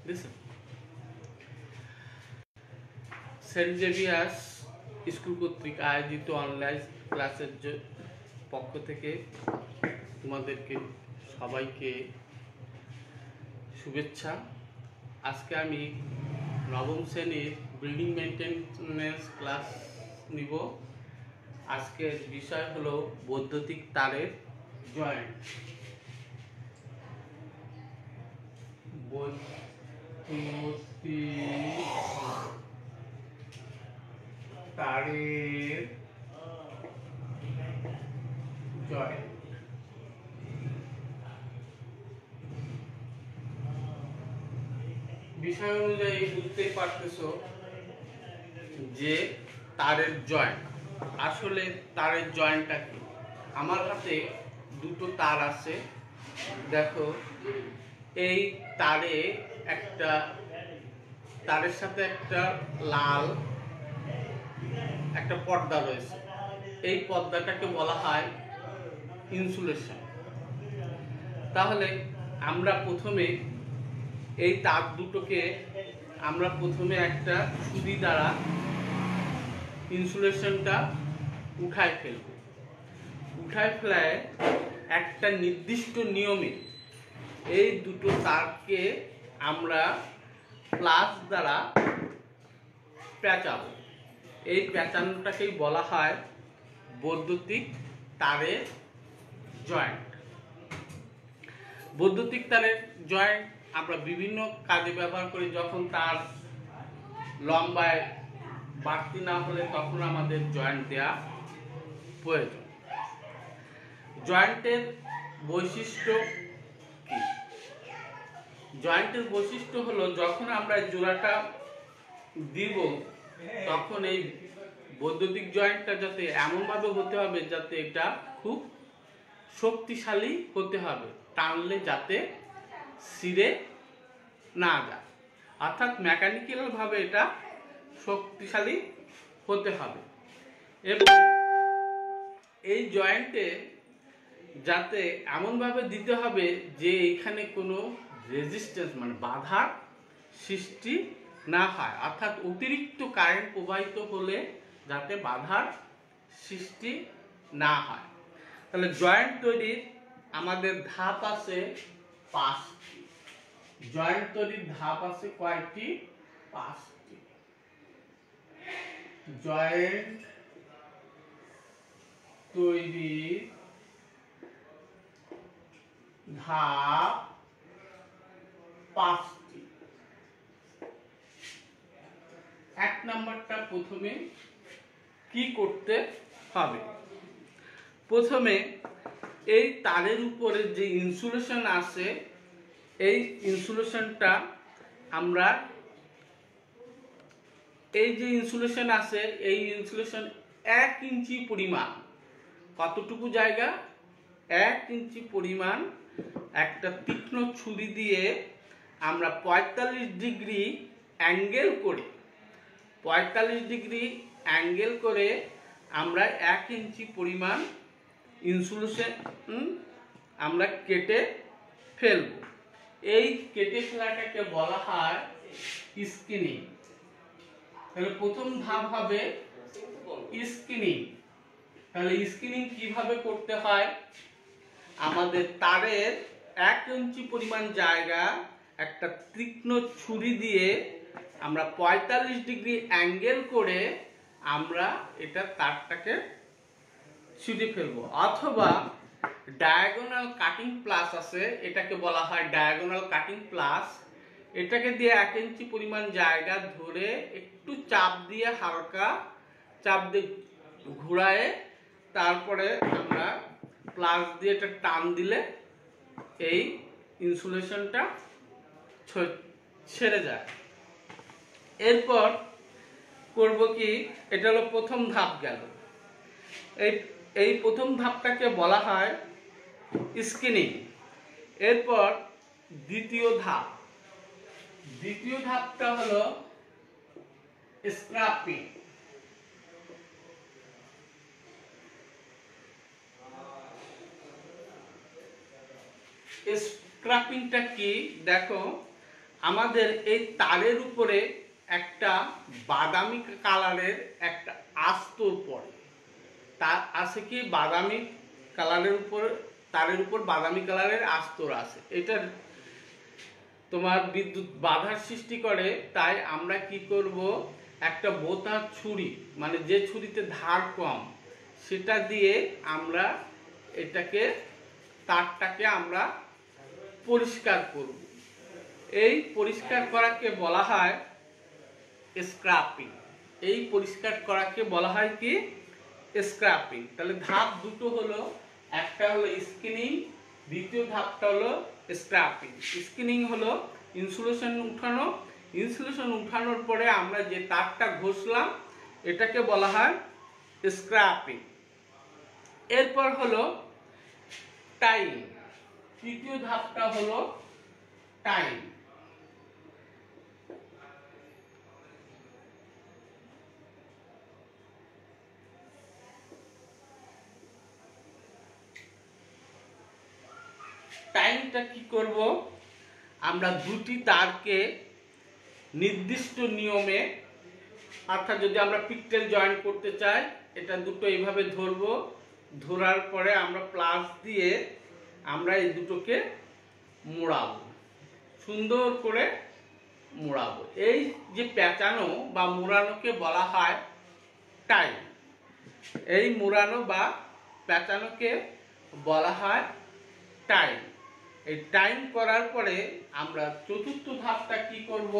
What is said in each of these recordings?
Listen. Saint Xavier's school কর্তৃক আয়োজিত online ক্লাসের পক্ষ থেকে তোমাদেরকে সবাইকে শুভেচ্ছা। আজকে আমি নবম শ্রেণীর বিল্ডিং মেইনটেনেন্স ক্লাস নিব। আজকের বিষয় হলো বৈদ্যুতিক তারের জয়েন্ট। তারের জয়েন্ট বিষয় অনুযায়ী বুঝতেই পারতেছো যে তারের জয়েন্ট, আসলে তারের জয়েন্টটা কি। আমার হাতে দুটো তার আছে, দেখো এই তারে একটা তারের সাথে একটা লাল একটা পর্দা রয়েছে। এই পর্দাটাকে বলা হয় ইনসুলেশন। তাহলে আমরা প্রথমে এই তার দুটোকে একটা ছুরি দ্বারা ইনসুলেশনটা উঠায় ফেলব। উঠায় ফেলায় একটা নির্দিষ্ট নিয়মে এই দুটো তারকে আমরা প্লাস দ্বারা পেঁচাবো। এই পেঁচানোটাকেই বলা হয় বৈদ্যুতিক তারের জয়েন্ট। বৈদ্যুতিক তারের জয়েন্ট আমরা বিভিন্ন কাজে ব্যবহার করি। যখন তার লম্বায় বাড়তি না হলে তখন আমাদের জয়েন্ট দেওয়া প্রয়োজন। জয়েন্টের বৈশিষ্ট্য কি? জয়েন্টের বৈশিষ্ট্য হলো যখন আমরা জোড়াটা দিব তখন এই বৈদ্যুতিক জয়েন্টটা যাতে এমনভাবে হতে হবে যাতে এটা খুব শক্তিশালী হতে হবে, টানলে যাতে ছিঁড়ে না যায়, অর্থাৎ মেকানিক্যাল ভাবে এটা শক্তিশালী হতে হবে। এবং এই জয়েন্টে যাতে এমনভাবে দিতে হবে যে এখানে কোনো রেজিস্ট্যান্স মানে বাধার সৃষ্টি না হয়, অর্থাৎ অতিরিক্ত কারেন্ট প্রবাহিত হলে যাতে বাধার সৃষ্টি না হয়। তাহলে জয়েন্ট তৈরির আমাদের ধাপ আছে 5টি। জয়েন্ট তৈরির ধাপ আছে কয়টি? 5টি। জয়েন্ট তৈরির ধাপ 5টি। 1 নম্বরটা প্রথমে কি করতে হবে? প্রথমে এই তারের উপরে যে ইনসুলেশন আছে এই ইনসুলেশনটা আমরা এই যে ইনসুলেশন আছে এই ইনসুলেশন 1 ইঞ্চি পরিমাণ, কতটুকু জায়গা? 1 ইঞ্চি পরিমাণ একটা তীক্ষ্ণ ছুরি দিয়ে আমরা 45 ডিগ্রি অ্যাঙ্গেল করে 45 ডিগ্রি অ্যাঙ্গেল করে আমরা 1 ইঞ্চি পরিমাণ ইনসুলেশন আমরা কেটে ফেলব। এই কেটে ফেলাটাকে বলা হয় স্কিনিং। তাহলে প্রথম ধাপ হবে স্কিনিং। তাহলে স্কিনিং কিভাবে করতে হয়? আমাদের তারের 1 ইঞ্চি পরিমাণ জায়গা একটা তীক্ষ্ণ ছুরি দিয়ে আমরা 45 ডিগ্রি অ্যাঙ্গেল করে আমরা এটা তারটাকে ছিঁড়ে ফেলবো। অথবা ডায়াগোনাল কাটিং প্লাস আছে, এটাকে বলা হয় ডায়াগোনাল কাটিং প্লাস। এটাকে দিয়ে 1 ইঞ্চি পরিমাণ জায়গা ধরে একটু চাপ দিয়ে হালকা চাপ দিয়ে ঘুরায়ে তারপরে আমরা প্লাস দিয়ে এটা টান দিলে এই ইনসুলেশনটা ছেড়ে যায়। এরপর করব কি, এটা হলো প্রথম ধাপ গেল। এই প্রথম ধাপটাকে বলা হয় স্কিনিং। এরপর দ্বিতীয় ধাপটা হলো স্ক্রাপিং। স্ক্রাপিংটা কি? দেখো আমাদের এই তারের উপরে একটা বাদামি কালারের একটা আস্তর পড়ে। তার আছে কি বাদামি কালারের উপর, তারের উপর বাদামি কালারের আস্তর আছে। এটা তোমার বিদ্যুৎ বাধার সৃষ্টি করে। তাই আমরা কি করব, একটা বোতা ছুরি, মানে যে ছুরিতে ধার কম, সেটা দিয়ে আমরা এটাকে তারটাকে আমরা পরিষ্কার করব। এই পরিষ্কার করাকে বলা হয় স্ক্রাপিং। এই পরিষ্কার করাকে বলা হয় কি স্ক্রাপিং। তাহলে ধাপ দুটো হলো, একটা হলো স্কিনিং, দ্বিতীয় ধাপটা হলো স্ক্রাপিং। স্কিনিং হলো ইনসুলেশন উঠানো, ইনসুলেশন উঠানোর পরে আমরা যে তারটা ঘষলাম এটাকে বলা হয় স্ক্রাপিং। এরপর হলো টাইম। তৃতীয় ধাপটা হলো টাইম। টাইমটা কি করব, আমরা দুটি তারকে নির্দিষ্ট নিয়মে, অর্থাৎ যদি আমরা পিকটেল জয়েন্ট করতে চাই, এটা দুটো এইভাবে ধরবো, ধরার পরে আমরা প্লাস দিয়ে আমরা এই দুটোকে মোড়াবো, সুন্দর করে মোড়াবো। এই যে পেঁচানো বা মোড়ানোকে বলা হয় টাইম। এই মোড়ানো বা পেঁচানোকে বলা হয় টাইম। এই টাইম করার পরে আমরা চতুর্থ ধাপটা কি করব,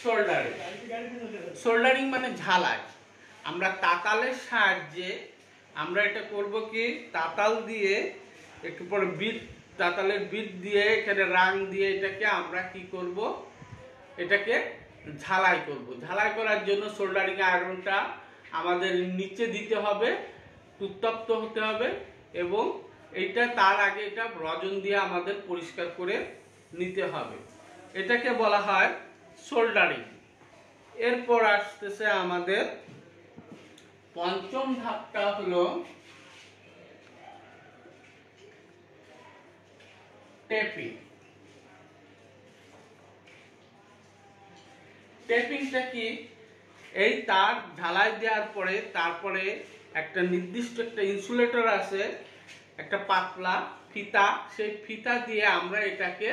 সোল্ডারিং। সোল্ডারিং মানে ঝালাই। আমরা তাতালের সাহায্যে আমরা এটা করব কি, তাতাল দিয়ে একটু পরে বিট, তাতালের বিট দিয়ে এখানে রাং দিয়ে এটাকে আমরা কি করব, এটাকে ঝালাই করব। ঝালাই করার জন্য সোল্ডারিং আয়রনটা আমাদের নিচে দিতে হবে, উত্তপ্ত হতে হবে, এবং এইটা তার আগে এটা রজন দিয়ে আমাদের পরিষ্কার করে নিতে হবে। এটাকে বলা হয় সোল্ডারিং। এরপর আসতেছে আমাদের পঞ্চম ধাপটা হলো টেপিং। টেপিংটা কি, এই তার ঝালাই দেওয়ার পরে তারপরে একটা নির্দিষ্ট একটা ইনসুলেটর আছে, একটা পাতলা ফিতা, সেই ফিতা দিয়ে আমরা এটাকে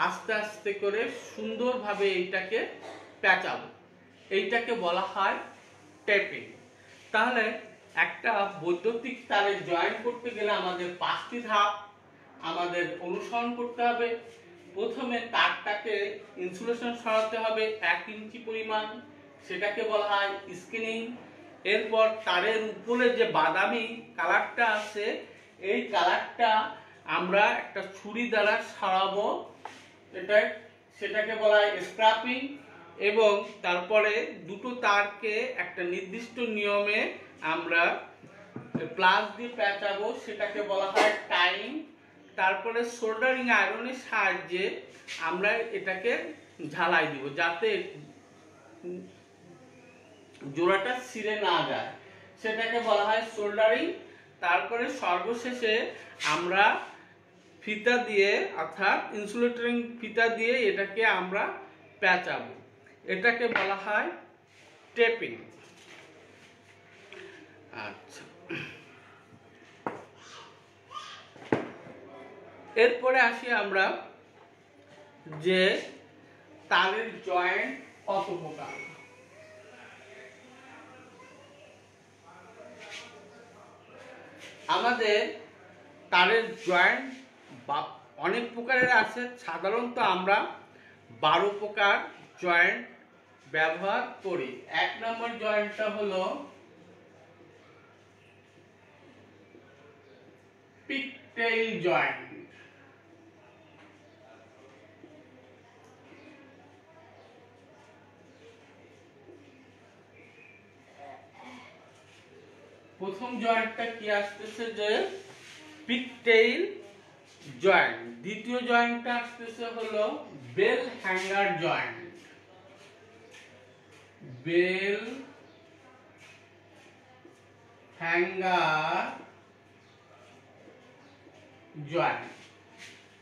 আস্তে আস্তে করে সুন্দরভাবে এইটাকে পেঁচাবো। এইটাকে বলা হয় টেপিং। তাহলে একটা বৈদ্যুতিক তারে জয়েন করতে গেলে আমাদের 5টি ধাপ আমাদের অনুসরণ করতে হবে। প্রথমে তারটাকে ইনসুলেশন সরাতে হবে 1 ইঞ্চি পরিমাণ, সেটাকে বলা হয় স্কিনিং। এরপর তারের উপরে যে বাদামি কালারটা আছে, এই কালারটা আমরা একটা ছুরি দ্বারা সরাবো, সেটাকে বলা হয় স্ক্রাপিং। এবং তারপরে দুটো তারকে একটা নির্দিষ্ট নিয়মে আমরা প্লাস দিয়ে পেঁচাবো, সেটাকে বলা হয় টাইম। তারপরে সোল্ডারিং আয়রনের সাহায্যে আমরা এটাকে ঝালাই দিব, যাতে জোড়াটা ছিঁড়ে না যায়, সেটাকে বলা হয় সোল্ডারিং। তারপরে সর্বশেষে আমরা ফিতা দিয়ে, অর্থাৎ ইনসুলেটরিং ফিতা দিয়ে এটাকে আমরা পেঁচাবো, এটাকে বলা হয় টেপিং। আচ্ছা, এরপরে আসি আমরা যে তারের জয়েন্ট কত প্রকার। আমাদের তারের জয়েন্ট অনেক প্রকারের আছে। সাধারণত আমরা 12 প্রকার জয়েন্ট ব্যবহার করি। 1 নম্বর জয়েন্টটা হলো পিকটেইল জয়েন্ট। প্রথম জয়েন্টটা কি আসতেছে, যে পিকটেইল জয়েন্ট। দ্বিতীয় জয়েন্টটা আসতেছে হলো bell hanger joint. Bell hanger joint.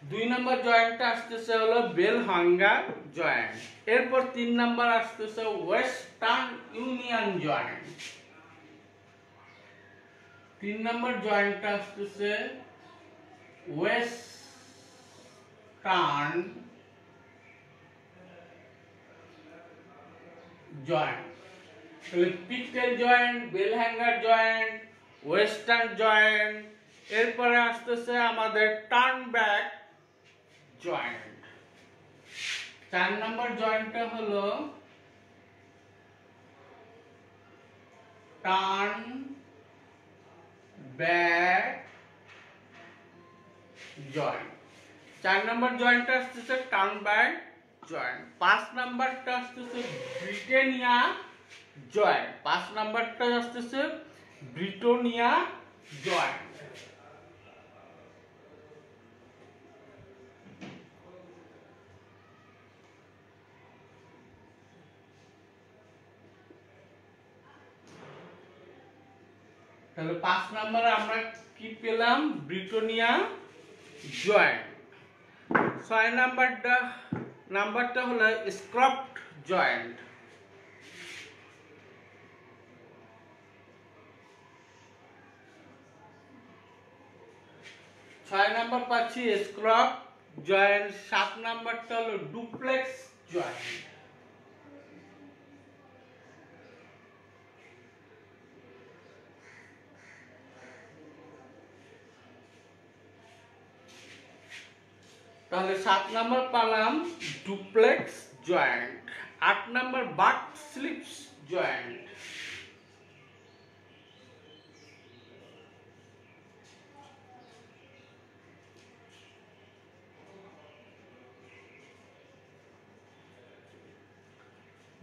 2 নম্বর জয়েন্টটা আসতেছে হলো বেল হ্যাঙ্গার জয়েন্ট। এরপর 3 নম্বর আসতেছে ওয়েস্টার্ন ইউনিয়ন জয়েন্ট। 3 নম্বর জয়েন্টটা আসতেছে ওয়েস্টার্ন জয়েন্ট। তাহলে pigtail joint, bell hanger joint, western joint, এরপরে আসতেছে আমাদের টার্ন ব্যাক জয়েন্ট। 4 নম্বর জয়েন্টটা হলো টার্ন ব্যাক জয়েন্ট। 4 নম্বর জয়েন্টটা আসতেছে টার্ন ব্যাক জয়েন্ট। 5 নাম্বারটা আসতেছে ব্রিটেনিয়া জয়েন্ট। 5 নাম্বারটা আসতেছে ব্রিটোনিয়া জয়েন্ট। তাহলে 5 নম্বরে আমরা কি পেলাম? ব্রিটোনিয়া জয়েন্ট। 6 নাম্বারটা হলো স্ক্রফট জয়েন্ট। 6 নাম্বার পাচ্ছি স্ক্রফট জয়েন্ট। 7 নাম্বারটা হলো ডুপ্লেক্স জয়েন্ট। তাহলে 7 নাম্বার পেলাম duplex joint. 8 number back slips joint.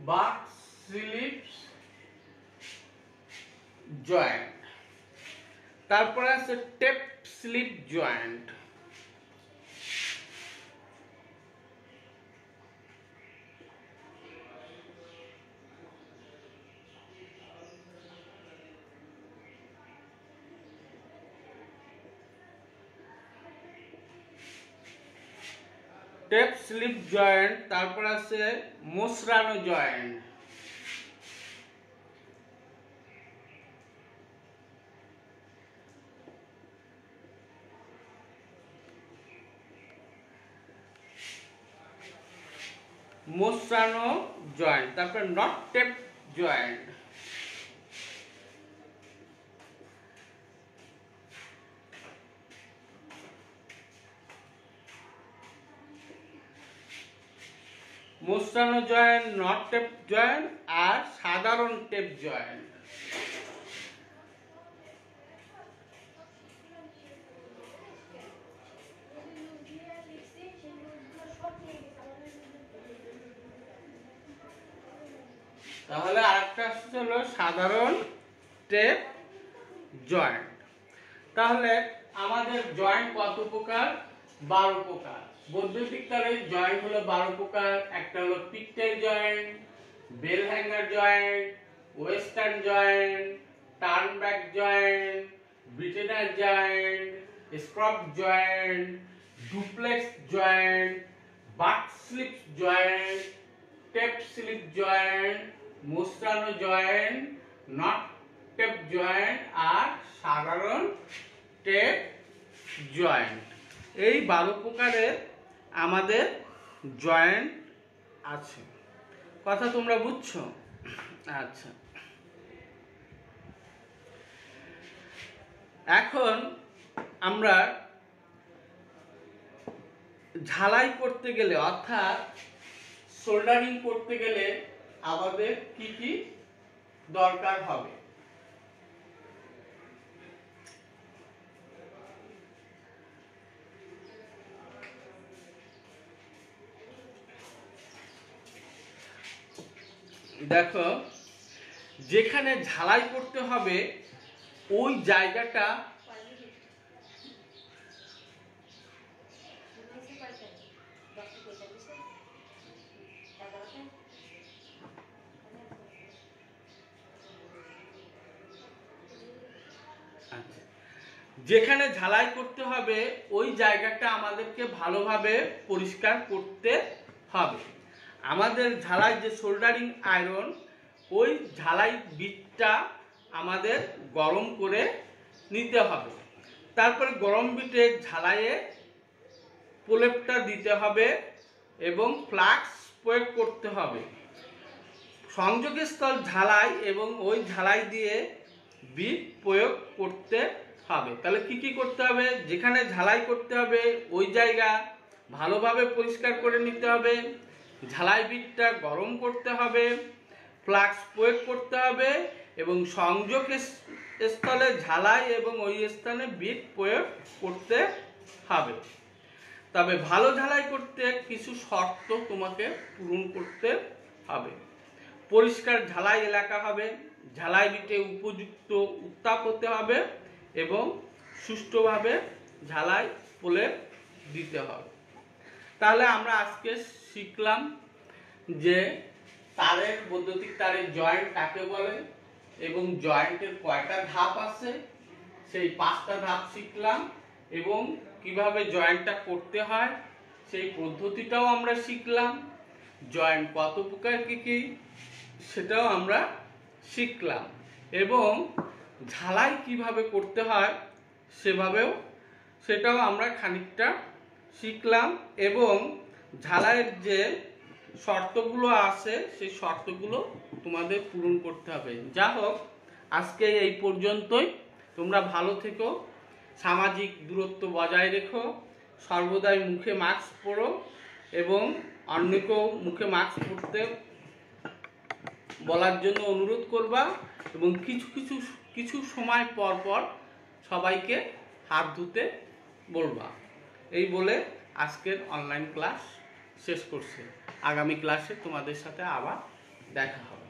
Back slips joint. তারপরে আছে tap slip joint. Tap slip joint. তারপর আছে মোসরানো জয়েন্ট। মোসরানো জয়েন্ট। তারপর নট টেপ জয়েন্ট। মোসরানো জয়েন্ট, নট টেপ জয়েন্ট আর সাধারণ টেপ জয়েন্ট। তাহলে আরেকটা হলো সাধারণ টেপ জয়েন্ট। তাহলে আমাদের জয়েন্ট কত প্রকার? 12 প্রকার। বৈদ্যুতিক তারের জয়েন্ট হলো 12 প্রকার। একটা হলো pigtail joint, bell hanger joint, western joint, turn back joint, Britannia joint, স্ক্রফট joint, duplex joint, back slip joint, tap slip joint, মোসরানো জয়েন্ট, নট টেপ জয়েন্ট আর সাধারণ টেপ জয়েন্ট। এই 12 প্রকারের আমাদের জয়েন্ট আছে। কথা তোমরা বুঝছো? আচ্ছা, এখন আমরা ঝালাই করতে গেলে অর্থাৎ সোল্ডারিং করতে গেলে আমাদের কি কি দরকার হবে? দেখো, যেখানে ঝালাই করতে হবে ওই জায়গাটা আচ্ছা, যেখানে ঝালাই করতে হবে ওই জায়গাটা আমাদেরকে ভালোভাবে পরিষ্কার করতে হবে। আমাদের ঝালাই যে সোল্ডারিং আয়রন, ওই ঝালাই বিটটা আমাদের গরম করে নিতে হবে। তারপরে গরম বিটে ঝালাইয়ে প্রলেপটা দিতে হবে এবং ফ্লাক্স প্রয়োগ করতে হবে। সংযোগস্থল ঝালাই এবং ওই ঝালাই দিয়ে বিট প্রয়োগ করতে হবে। তাহলে কি করতে হবে? যেখানে ঝালাই করতে হবে ওই জায়গা ভালোভাবে পরিষ্কার করে নিতে হবে, ঝালাই বিটটা গরম করতে হবে, ফ্লাক্স প্রয়োগ করতে হবে এবং সংযোগ স্থলে ঝালাই এবং ওই স্থানে বিট প্রয়োগ করতে হবে। তবে ভালো ঝালাই করতে কিছু শর্ত তোমাকে পূরণ করতে হবে। পরিষ্কার ঝালাই এলাকা হবে, ঝালাই বিটে উপযুক্ত উত্তাপ হতে হবে এবং সুষ্ঠুভাবে ঝালাই প্রলেপ দিতে হবে। তাহলে আমরা আজকে শিখলাম যে তারের, বৈদ্যুতিক তারের জয়েন্ট কাকে বলে এবং জয়েন্টের কয়টা ধাপ আছে, সেই 5টা ধাপ শিখলাম এবং কিভাবে জয়েন্টটা করতে হয় সেই পদ্ধতিটাও আমরা শিখলাম। জয়েন্ট কত প্রকার কি সেটাও আমরা শিখলাম এবং ঝালাই কিভাবে করতে হয় সেটাও আমরা খানিকটা শিখলাম এবং ঝালাইয়ের যে শর্তগুলো আছে সেই শর্তগুলো তোমাদের পূরণ করতে হবে। যা হোক, আজকে এই পর্যন্তই। তোমরা ভালো থেকো, সামাজিক দূরত্ব বজায় রেখো, সর্বদাই মুখে মাস্ক পরো এবং অন্যকেও মুখে মাস্ক পরতে বলার জন্য অনুরোধ করবা এবং কিছু সময় পর পর সবাইকে হাত ধুতে বলবা। এই বলে আজকের অনলাইন ক্লাস শেষ করছি। আগামী ক্লাসে তোমাদের সাথে আবার দেখা হবে।